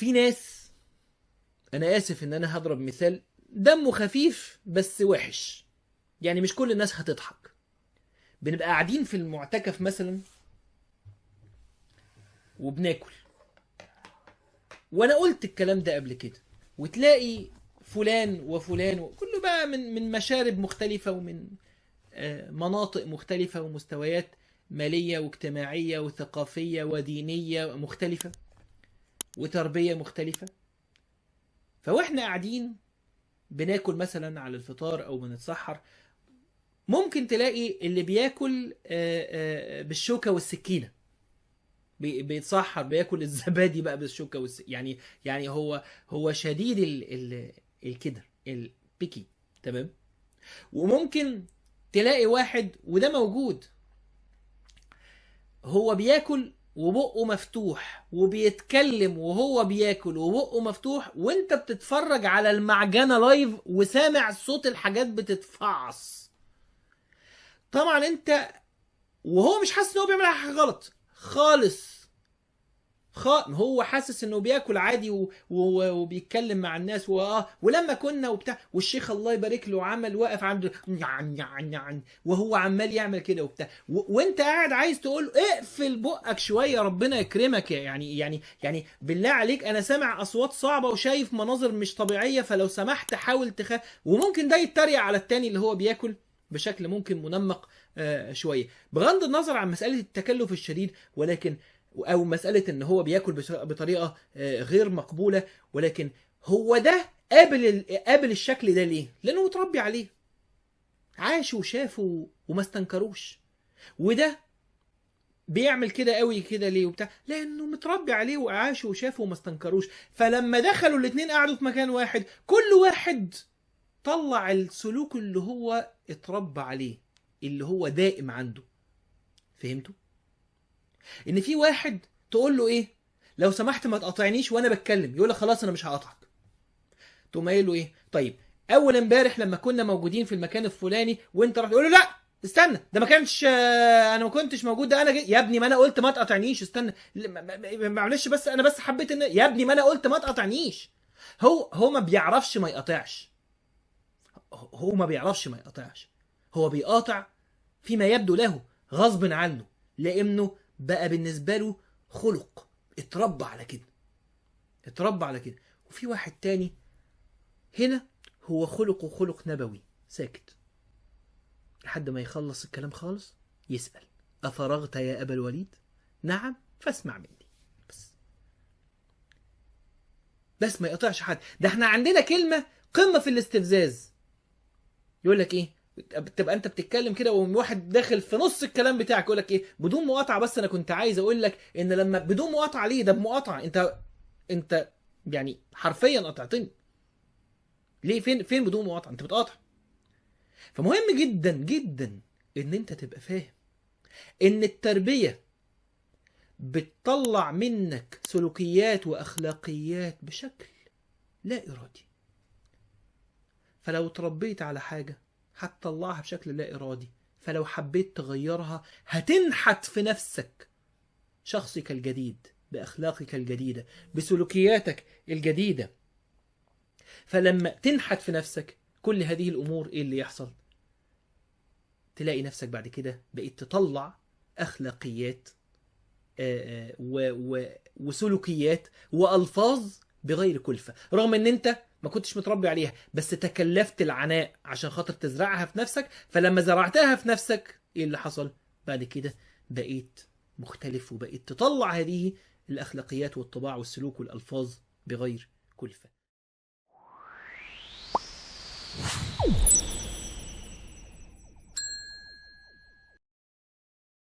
في ناس، انا اسف ان انا هضرب مثال دمه خفيف بس وحش، يعني مش كل الناس هتضحك. بنبقى قاعدين في المعتكف مثلا وبناكل، وانا قلت الكلام ده قبل كده، وتلاقي فلان وفلان وكله بقى من مشارب مختلفة ومن مناطق مختلفة ومستويات مالية واجتماعية وثقافية ودينية مختلفة وتربية مختلفة. فواحنا قاعدين بناكل مثلا على الفطار او بنتسحر، ممكن تلاقي اللي بياكل بالشوكة والسكينة، بيتسحر بياكل الزبادي بقى بالشوكة والسكينة، يعني هو شديد الكدر البيكي، تمام. وممكن تلاقي واحد، وده موجود، هو بياكل وبقه مفتوح وبيتكلم وهو بياكل وبقه مفتوح، وانت بتتفرج على المعجنة لايف وسامع صوت الحاجات بتتفعص. طبعا انت وهو مش حاسس ان هو بيعمل حاجة غلط خالص، هو حاسس انه بياكل عادي وبيتكلم مع الناس ولما كنا وبتاع، والشيخ الله يبارك له عمل واقف عنده وهو عمال يعمل كده وبتاع، وانت قاعد عايز تقول اقفل بقك شويه ربنا يكرمك. يعني بالله عليك، انا سامع اصوات صعبه وشايف مناظر مش طبيعيه، فلو سمحت حاول وممكن ده يتريق على التاني اللي هو بياكل بشكل ممكن منمق شويه، بغض النظر عن مساله التكلف الشديد، ولكن او مساله ان هو بياكل بطريقه غير مقبوله. ولكن هو ده قابل الشكل ده ليه؟ لانه متربي عليه، عاش وشافه وما استنكروش. وده بيعمل كده قوي كده ليه وبتاع؟ لانه متربي عليه وعاش وشافه وما استنكروش. فلما دخلوا الاثنين قعدوا في مكان واحد، كل واحد طلع السلوك اللي هو اتربى عليه، اللي هو دائم عنده. فهمتوا؟ ان في واحد تقول له ايه، لو سمحت ما تقاطعنيش وانا بتكلم، يقول لك خلاص انا مش هقاطعك. تقوم قايل له ايه، طيب اول امبارح لما كنا موجودين في المكان الفلاني وانت رحت، تقول له لا استنى، ده ما كانش انا ما كنتش موجود، ده انا يا ابني ما انا قلت ما تقاطعنيش، استنى معلش بس انا بس حبيت ان يا ابني ما انا قلت ما تقاطعنيش. هو ما بيعرفش ما يقاطعش، هو ما بيعرفش ما يقاطعش، هو بيقاطع فيما يبدو له غصب عنه، لانه بقى بالنسبه له خلق، اتربى على كده، اتربى على كده. وفي واحد تاني هنا هو خلقه خلق نبوي، ساكت لحد ما يخلص الكلام خالص، يسأل أفرغت يا أبا الوليد؟ نعم فاسمع مني. بس ما يقطعش حد. ده احنا عندنا كلمة قمة في الاستفزاز، يقول لك ايه، تبقى انت بتتكلم كده وواحد داخل في نص الكلام بتاعك يقول لك ايه، بدون مقاطعه، بس انا كنت عايز اقول لك ان لما بدون مقاطعه، ليه ده بمقاطعه؟ انت يعني حرفيا قطعتني ليه؟ فين بدون مقاطعه؟ انت بتقاطع. فمهم جدا جدا ان انت تبقى فاهم ان التربيه بتطلع منك سلوكيات واخلاقيات بشكل لا ارادي. فلو تربيت على حاجه هتطلعها بشكل لا ارادي، فلو حبيت تغيرها هتنحت في نفسك شخصك الجديد بأخلاقك الجديدة بسلوكياتك الجديدة. فلما تنحت في نفسك كل هذه الأمور، إيه اللي يحصل؟ تلاقي نفسك بعد كده بقيت تطلع أخلاقيات وسلوكيات وألفاظ بغير كلفة، رغم أن أنت ما كنتش متربي عليها، بس تكلفت العناء عشان خاطر تزرعها في نفسك. فلما زرعتها في نفسك، ايه اللي حصل بعد كده؟ بقيت مختلف، وبقيت تطلع هذه الأخلاقيات والطباع والسلوك والألفاظ بغير كلفة.